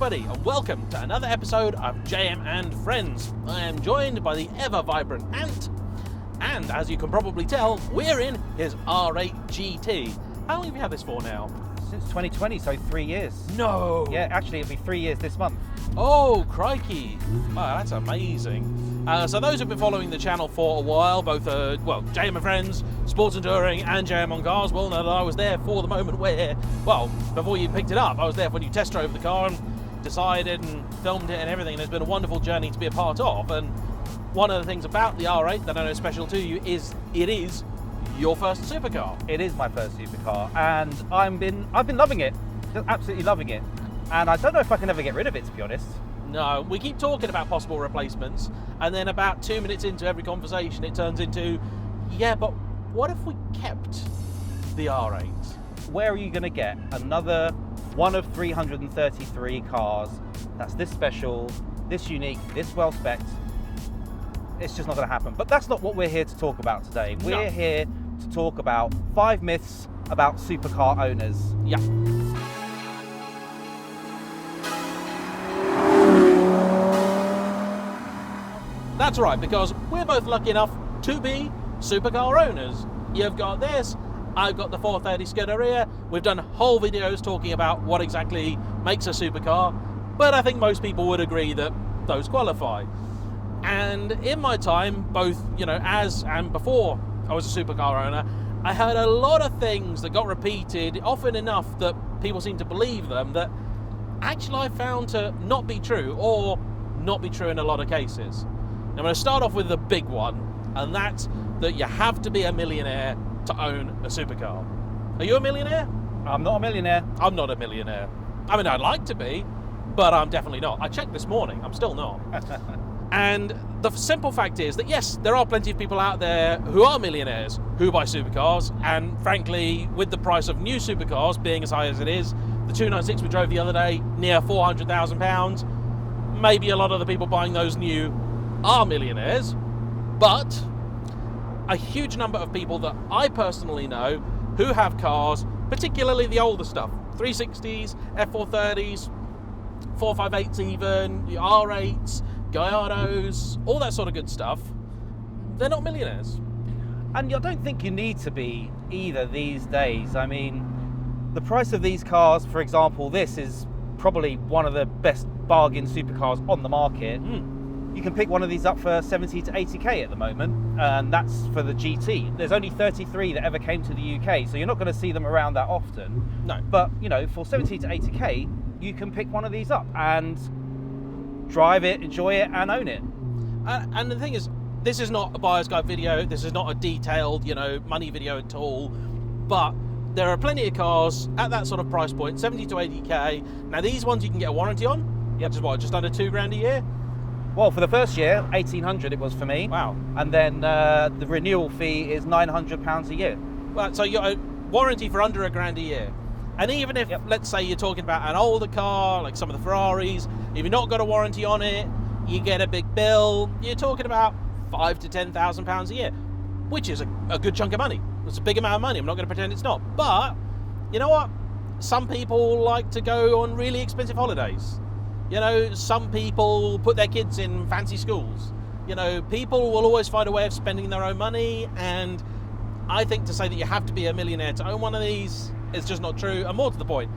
everybody, and welcome to another episode of JayEmm and Friends. I am joined by the ever-vibrant Ant, and as you can probably tell, we're in his R8 GT. How long have you had this for now? Since 2020, so 3 years. No! Yeah, actually it'll be 3 years this month. Oh, crikey. Wow, that's amazing. So those who've been following the channel for a while, both, JayEmm and Friends, Sports and Touring, and JayEmm on Cars, will know that I was there for the moment where, well, before you picked it up, I was there when you test drove the car and decided and filmed it and everything, and it's been a wonderful journey to be a part of. And one of the things about the R8 that I know is special to you is it is your first supercar. It is my first supercar, and I've been loving it, just absolutely loving it. And I don't know if I can ever get rid of it, to be honest. No, we keep talking about possible replacements, and then about 2 minutes into every conversation it turns into, yeah, but what if we kept the R8? Where are you going to get another one of 333 cars that's this special, this unique, this well-spec'd? It's just not going to happen. But that's not what we're here to talk about today. We're here to talk about 5 myths about supercar owners. Yeah. That's right, because we're both lucky enough to be supercar owners. You've got this, I've got the 430 Scuderia. We've done whole videos talking about what exactly makes a supercar, but I think most people would agree that those qualify. And in my time, both, as and before I was a supercar owner, I heard a lot of things that got repeated often enough that people seem to believe them that actually I found to not be true, or not be true in a lot of cases. I'm going to start off with the big one, and that's that you have to be a millionaire to own a supercar. Are you a millionaire? I'm not a millionaire. I'm not a millionaire. I mean, I'd like to be, but I'm definitely not. I checked this morning, I'm still not. And the simple fact is that yes, there are plenty of people out there who are millionaires who buy supercars, and frankly, with the price of new supercars being as high as it is, the 296 we drove the other day, near £400,000, maybe a lot of the people buying those new are millionaires, but a huge number of people that I personally know who have cars, particularly the older stuff, 360s, F430s, 458s even, R8s, Gallardos, all that sort of good stuff, they're not millionaires. And I don't think you need to be either these days. I mean, the price of these cars, for example, this is probably one of the best bargain supercars on the market. You can pick one of these up for 70 to 80k at the moment, and that's for the GT. There's only 33 that ever came to the UK, so you're not going to see them around that often. No. But, for 70 to 80k, you can pick one of these up and drive it, enjoy it, and own it. And the thing is, this is not a buyer's guide video, this is not a detailed, money video at all, but there are plenty of cars at that sort of price point, 70 to 80k. Now these ones you can get a warranty on, which is what, just under £2,000 a year? Well, for the first year, 1,800 it was for me. Wow. And then the renewal fee is £900 a year. Well, so you're a warranty for under £1,000 a year. And even if, let's say you're talking about an older car, like some of the Ferraris, if you've not got a warranty on it, you get a big bill, you're talking about £5,000 to £10,000 a year, which is a good chunk of money. It's a big amount of money, I'm not going to pretend it's not. But, you know what? Some people like to go on really expensive holidays. Some people put their kids in fancy schools. People will always find a way of spending their own money, and I think to say that you have to be a millionaire to own one of these is just not true. And more to the point,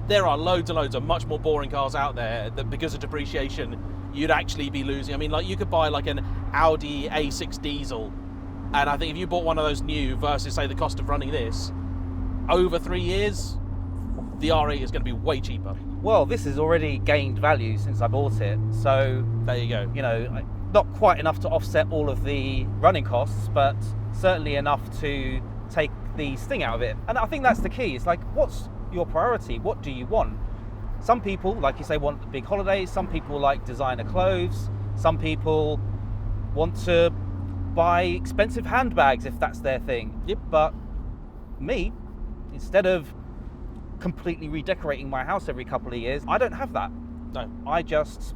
there are loads and loads of much more boring cars out there that because of depreciation, you'd actually be losing. I mean, like you could buy like an Audi A6 diesel, and I think if you bought one of those new versus say the cost of running this, over 3 years, the R8 is going to be way cheaper. Well, this has already gained value since I bought it, so there you go. Not quite enough to offset all of the running costs, but certainly enough to take the sting out of it. And I think that's the key. It's like, what's your priority? What do you want? Some people, like you say, want big holidays. Some people like designer clothes. Some people want to buy expensive handbags if that's their thing. Yep. But me, instead of completely redecorating my house every couple of years, I don't have that. No. I just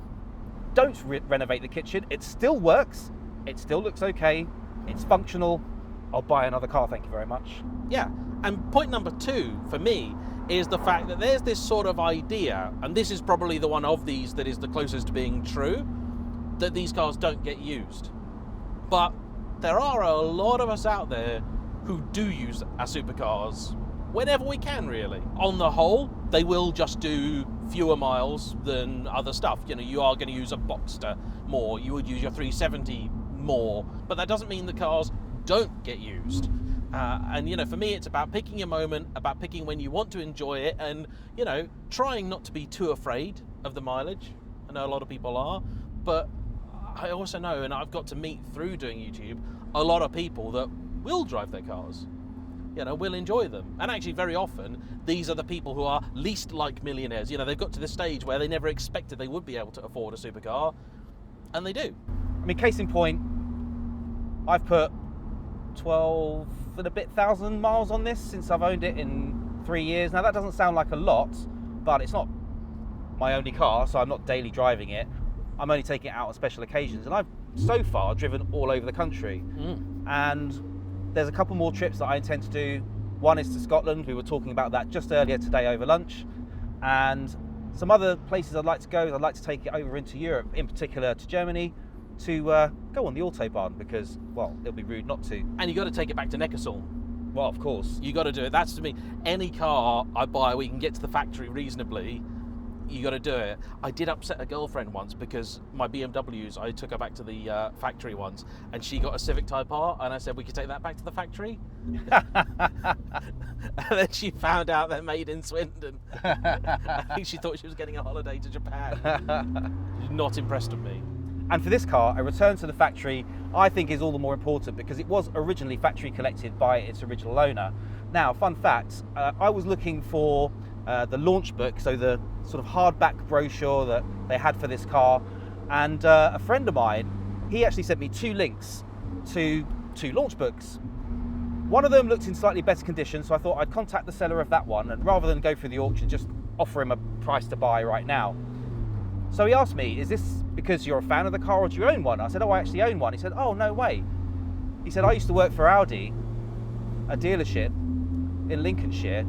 don't renovate the kitchen. It still works. It still looks okay. It's functional. I'll buy another car, thank you very much. Yeah, and point number 2 for me is the fact that there's this sort of idea, and this is probably the one of these that is the closest to being true, that these cars don't get used. But there are a lot of us out there who do use our supercars whenever we can, really. On the whole, they will just do fewer miles than other stuff. You know, you are going to use a Boxster more, you would use your 370 more, but that doesn't mean the cars don't get used. And, you know, for me, it's about picking your moment, about picking when you want to enjoy it, and, you know, trying not to be too afraid of the mileage. I know a lot of people are, but I also know, and I've got to meet through doing YouTube, a lot of people that will drive their cars, you know, will enjoy them. And actually, very often, these are the people who are least like millionaires. You know, they've got to this stage where they never expected they would be able to afford a supercar, and they do. I mean, case in point, I've put 12 and a bit thousand miles on this since I've owned it in 3 years. Now, that doesn't sound like a lot, but it's not my only car, so I'm not daily driving it. I'm only taking it out on special occasions, and I've so far driven all over the country. And there's a couple more trips that I intend to do. One is to Scotland. We were talking about that just earlier today over lunch. And some other places I'd like to go. I'd like to take it over into Europe, in particular to Germany, to go on the Autobahn, because, well, it'll be rude not to. And you got to take it back to Neckarsulm. Well, of course. You got to do it. That's, to me, any car I buy where you can get to the factory reasonably, you got to do it. I did upset a girlfriend once because my BMWs, I took her back to the factory once, and she got a Civic Type R, and I said, we could take that back to the factory. And then she found out they're made in Swindon. I think she thought she was getting a holiday to Japan. Not impressed with me. And for this car, a return to the factory, I think, is all the more important because it was originally factory collected by its original owner. Now, fun fact, I was looking for the launch book, so the sort of hardback brochure that they had for this car, and a friend of mine, he actually sent me 2 links to 2 launch books. One of them looked in slightly better condition, so I thought I'd contact the seller of that one, and rather than go through the auction, just offer him a price to buy right now. So he asked me, is this because you're a fan of the car or do you own one? I said, oh, I actually own one. He said, oh, no way. He said, I used to work for Audi, a dealership in Lincolnshire,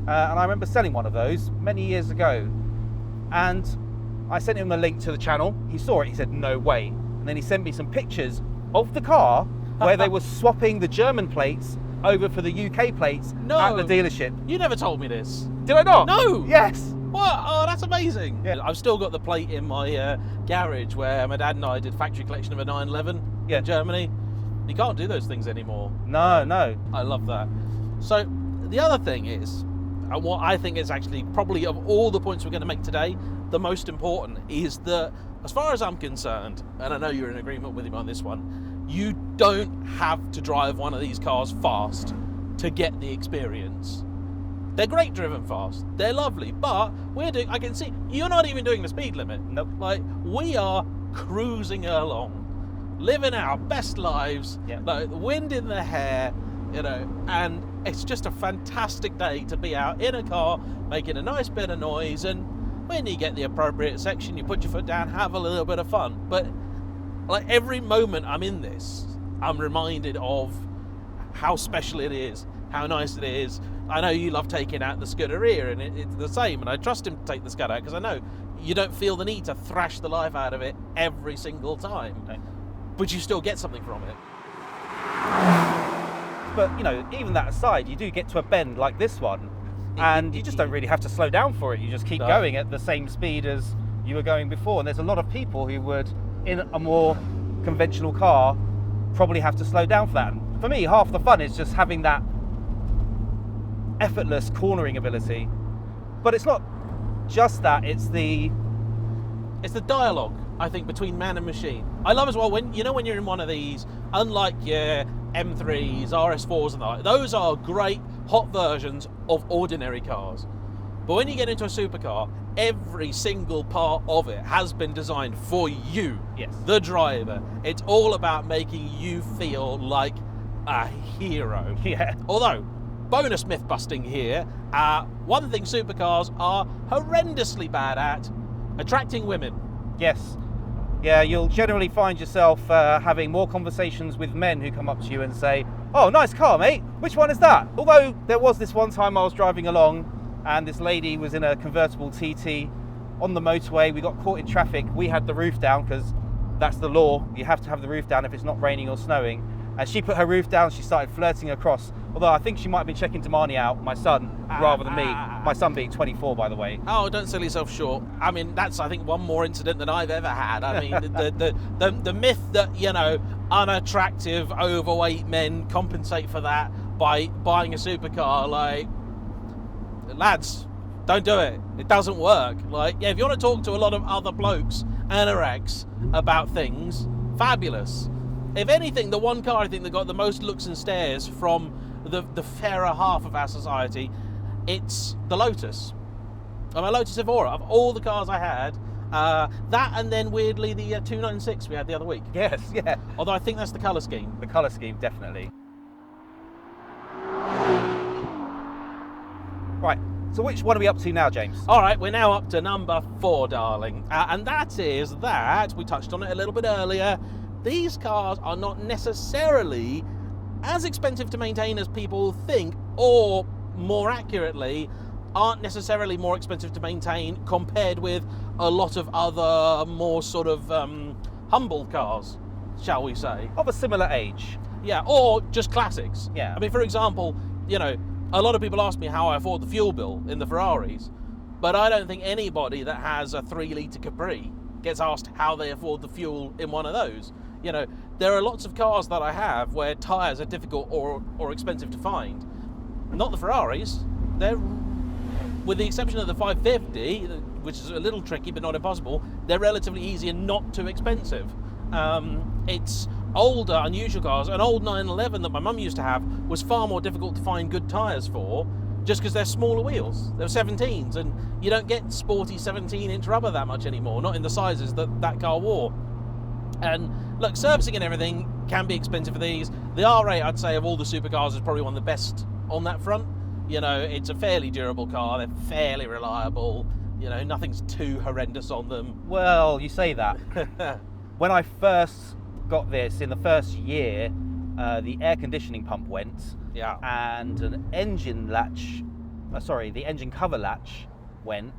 and I remember selling one of those many years ago. And I sent him a link to the channel. He saw it. He said, no way. And then he sent me some pictures of the car where they were swapping the German plates over for the UK plates at the dealership. You never told me this. Did I not? No. Yes. What? Oh, that's amazing. Yeah. I've still got the plate in my garage where my dad and I did factory collection of a 911 in Germany. You can't do those things anymore. No, no. I love that. So the other thing is, and what I think is actually probably of all the points we're going to make today, the most important is that, as far as I'm concerned, and I know you're in agreement with him on this one, you don't have to drive one of these cars fast to get the experience. They're great driven fast, they're lovely, but I can see, you're not even doing the speed limit. Nope. Like, we are cruising along, living our best lives, like the wind in the hair, you know, and it's just a fantastic day to be out in a car, making a nice bit of noise, and when you get the appropriate section, you put your foot down, have a little bit of fun. But like every moment I'm in this, I'm reminded of how special it is, how nice it is. I know you love taking out the Scuderia, and it's the same, and I trust him to take the Scud out because I know you don't feel the need to thrash the life out of it every single time, but you still get something from it. But, you know, even that aside, you do get to a bend like this one, and you just don't really have to slow down for it. You just keep going at the same speed as you were going before. And there's a lot of people who would, in a more conventional car, probably have to slow down for that. And for me, half the fun is just having that effortless cornering ability. But it's not just that, it's the dialogue, I think, between man and machine. I love as well when you're in one of these, unlike your M3s, RS4s and the like, those are great hot versions of ordinary cars. But when you get into a supercar, every single part of it has been designed for you, the driver. It's all about making you feel like a hero. Although, bonus myth busting here, one thing supercars are horrendously bad at, attracting women. Yes. Yeah, you'll generally find yourself having more conversations with men who come up to you and say, oh, nice car, mate. Which one is that? Although there was this one time I was driving along and this lady was in a convertible TT on the motorway. We got caught in traffic. We had the roof down because that's the law. You have to have the roof down if it's not raining or snowing. And she put her roof down, she started flirting across. Although I think she might have been checking Damani out, my son, rather than me. My son being 24, by the way. Oh, don't sell yourself short. I mean, that's, I think, one more incident than I've ever had. I mean, the myth that, you know, unattractive, overweight men compensate for that by buying a supercar, like, lads, don't do it. It doesn't work. Like, yeah, if you want to talk to a lot of other blokes, anoraks, about things, fabulous. If anything, the one car I think that got the most looks and stares from the fairer half of our society, it's the Lotus. My Lotus Evora. Of all the cars I had, that and then weirdly the 296 we had the other week. Yes, yeah. Although I think that's the colour scheme. The colour scheme, definitely. Right, so which one are we up to now, James? All right, we're now up to number 4, darling. And that is that, we touched on it a little bit earlier, these cars are not necessarily as expensive to maintain as people think, or more accurately, aren't necessarily more expensive to maintain compared with a lot of other more sort of humble cars, shall we say. Of a similar age. Yeah, or just classics. Yeah. I mean, for example, you know, a lot of people ask me how I afford the fuel bill in the Ferraris, but I don't think anybody that has a 3-litre Capri gets asked how they afford the fuel in one of those. You know, there are lots of cars that I have where tyres are difficult or expensive to find. Not the Ferraris. They're, with the exception of the 550, which is a little tricky but not impossible, they're relatively easy and not too expensive. It's older, unusual cars. An old 911 that my mum used to have was far more difficult to find good tyres for, just because they're smaller wheels. They're 17s, and you don't get sporty 17-inch rubber that much anymore, not in the sizes that car wore. And look, servicing and everything can be expensive for these. The R8, I'd say, of all the supercars, is probably one of the best on that front. You know, it's a fairly durable car. They're fairly reliable. You know, nothing's too horrendous on them. Well, you say that. When I first got this, in the first year, the air conditioning pump went. Yeah. And an engine latch, the engine cover latch went,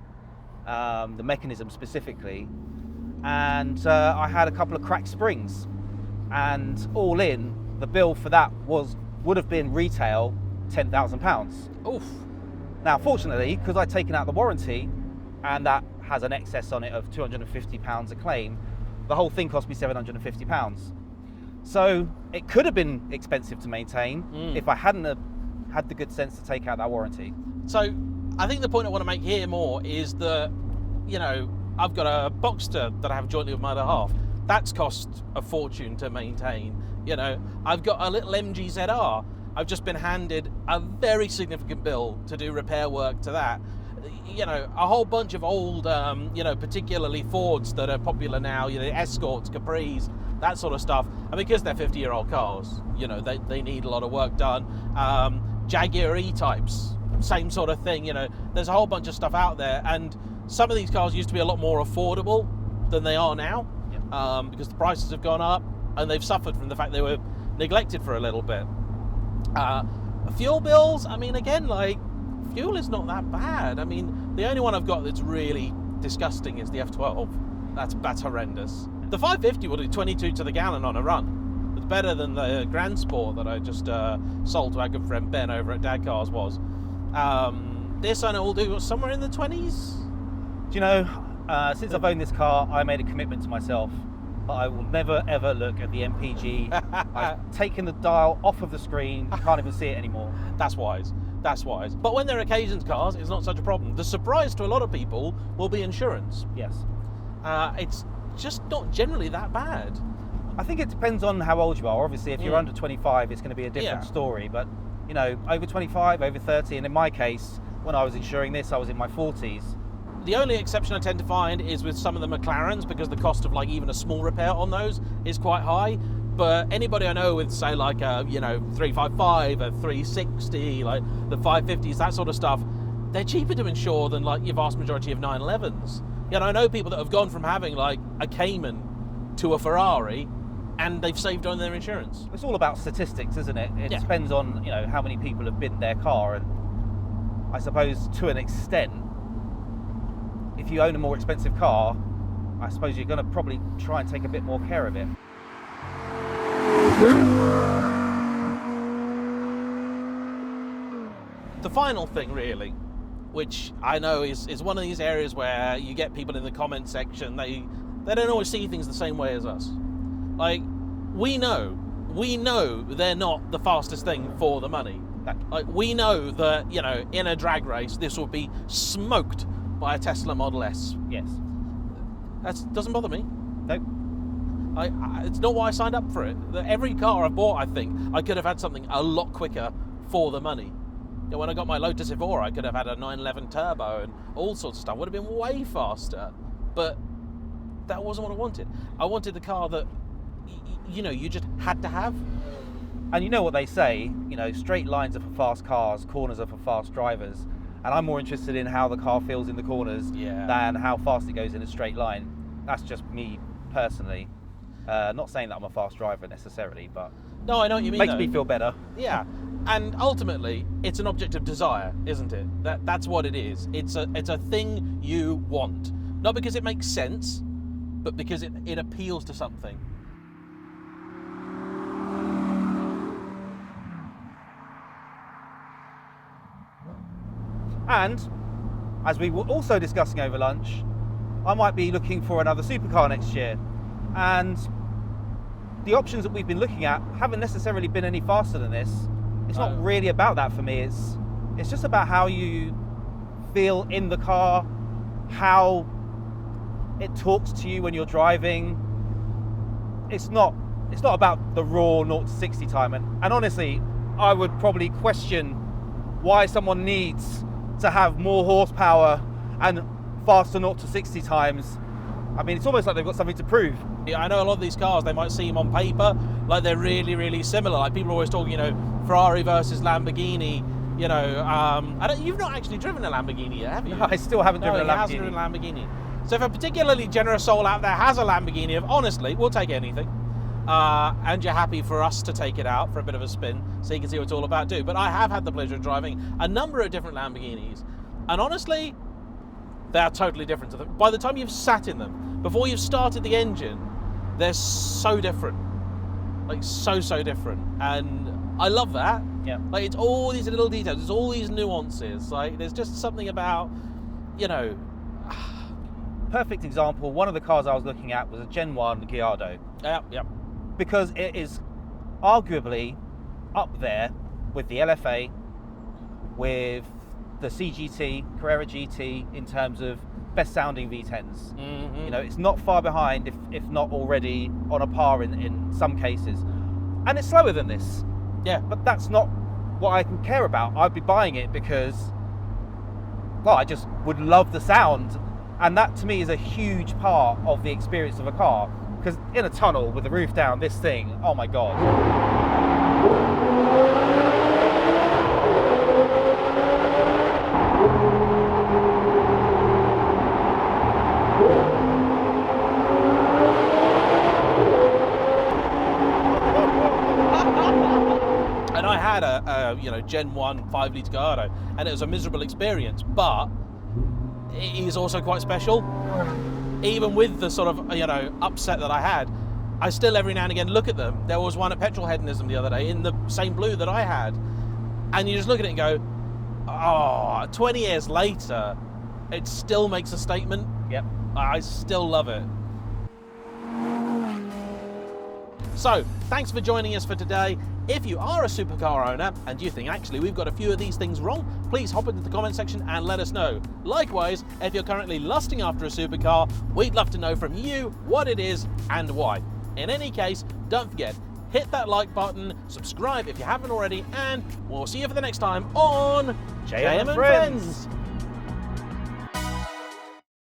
the mechanism specifically. And I had a couple of cracked springs, and all in, the bill for that would have been retail £10,000. Oof. Now, fortunately, because I'd taken out the warranty, and that has an excess on it of £250 a claim, the whole thing cost me £750. So it could have been expensive to maintain if I hadn't have had the good sense to take out that warranty. So I think the point I want to make here more is that, you know, I've got a Boxster that I have jointly with my other half. That's cost a fortune to maintain. You know, I've got a little MG ZR. I've just been handed a very significant bill to do repair work to that. You know, a whole bunch of old, you know, particularly Fords that are popular now, you know, Escorts, Capris, that sort of stuff. And because they're 50-year-old cars, you know, they need a lot of work done. Jaguar E-types, same sort of thing. You know, there's a whole bunch of stuff out there, and some of these cars used to be a lot more affordable than they are now, because the prices have gone up and they've suffered from the fact they were neglected for a little bit. Fuel bills, I mean, again, like, fuel is not that bad. I mean, the only one I've got that's really disgusting is the F12. That's horrendous. The 550 will do 22 to the gallon on a run. It's better than the Grand Sport that I just sold to our good friend Ben over at Dad Cars was. This I know will do somewhere in the 20s. Do you know, since I've owned this car, I made a commitment to myself that I will never ever look at the MPG. I've taken the dial off of the screen, you can't even see it anymore. That's wise. That's wise. But when they're occasions cars, it's not such a problem. The surprise to a lot of people will be insurance. Yes. It's just not generally that bad. I think it depends on how old you are. Obviously, if you're under 25, it's going to be a different story. But, you know, over 25, over 30, and in my case, when I was insuring this, I was in my 40s. The only exception I tend to find is with some of the McLarens, because the cost of like even a small repair on those is quite high. But anybody I know with, say, like a, you know, 355, a 360, like the 550s, that sort of stuff, they're cheaper to insure than like your vast majority of 911s. You know, I know people that have gone from having like a Cayman to a Ferrari, and they've saved on their insurance. It's all about statistics, isn't it? It depends on, you know, how many people have bidden their car, and I suppose to an extent, if you own a more expensive car, I suppose you're going to probably try and take a bit more care of it. The final thing, really, which I know is one of these areas where you get people in the comment section, they don't always see things the same way as us. Like, we know they're not the fastest thing for the money. Like, we know that, you know, in a drag race, this will be smoked by a Tesla Model S. Yes. That doesn't bother me. Nope. It's not why I signed up for it. Every car I've bought, I think, I could have had something a lot quicker for the money. You know, when I got my Lotus Evora, I could have had a 911 turbo and all sorts of stuff. Would have been way faster. But that wasn't what I wanted. I wanted the car that, you know, you just had to have. And you know what they say, you know, straight lines are for fast cars, corners are for fast drivers. And I'm more interested in how the car feels in the corners than how fast it goes in a straight line. That's just me personally. Not saying that I'm a fast driver necessarily, but no, I know what you mean. Makes me feel better. Yeah, and ultimately, it's an object of desire, isn't it? That's what it is. It's a thing you want, not because it makes sense, but because it appeals to something. And as we were also discussing over lunch, I might be looking for another supercar next year. And the options that we've been looking at haven't necessarily been any faster than this. It's not really about that for me. It's just about how you feel in the car, how it talks to you when you're driving. It's not about the raw 0 to 60 time. And honestly, I would probably question why someone needs to have more horsepower and faster 0 to 60 times. I mean, it's almost like they've got something to prove. Yeah, I know a lot of these cars, they might seem on paper like they're really, really similar. Like, people are always talking, you know, Ferrari versus Lamborghini. You know, you've not actually driven a Lamborghini yet, have you? No, I still haven't driven a Lamborghini. No, he hasn't driven a Lamborghini. So if a particularly generous soul out there has a Lamborghini, honestly, we'll take anything. And you're happy for us to take it out for a bit of a spin so you can see what it's all about too. But I have had the pleasure of driving a number of different Lamborghinis, and honestly, they are totally different to them. By the time you've sat in them, before you've started the engine, they're so different. Like, so different. And I love that. Yeah. Like, it's all these little details, it's all these nuances. Like, there's just something about, you know. Perfect example, one of the cars I was looking at was a Gen 1 Gallardo. Yeah. Because it is arguably up there with the LFA, with the CGT, Carrera GT, in terms of best sounding V10s. Mm-hmm. You know, it's not far behind, if not already on a par in some cases. And it's slower than this. Yeah. But that's not what I can care about. I'd be buying it because, well, I just would love the sound. And that to me is a huge part of the experience of a car. Because in a tunnel with the roof down, this thing, oh my God. And I had a Gen 1 5-litre Gallardo, and it was a miserable experience, but it is also quite special. Even with the sort of, you know, upset that I had, I still every now and again look at them. There was one at Petrol Hedonism the other day in the same blue that I had, and you just look at it and go, oh, 20 years later, it still makes a statement. Yep. I still love it. So, thanks for joining us for today. If you are a supercar owner and you think, actually, we've got a few of these things wrong, please hop into the comment section and let us know. Likewise, if you're currently lusting after a supercar, we'd love to know from you what it is and why. In any case, don't forget, hit that like button, subscribe if you haven't already, and we'll see you for the next time on JayEmm Friends.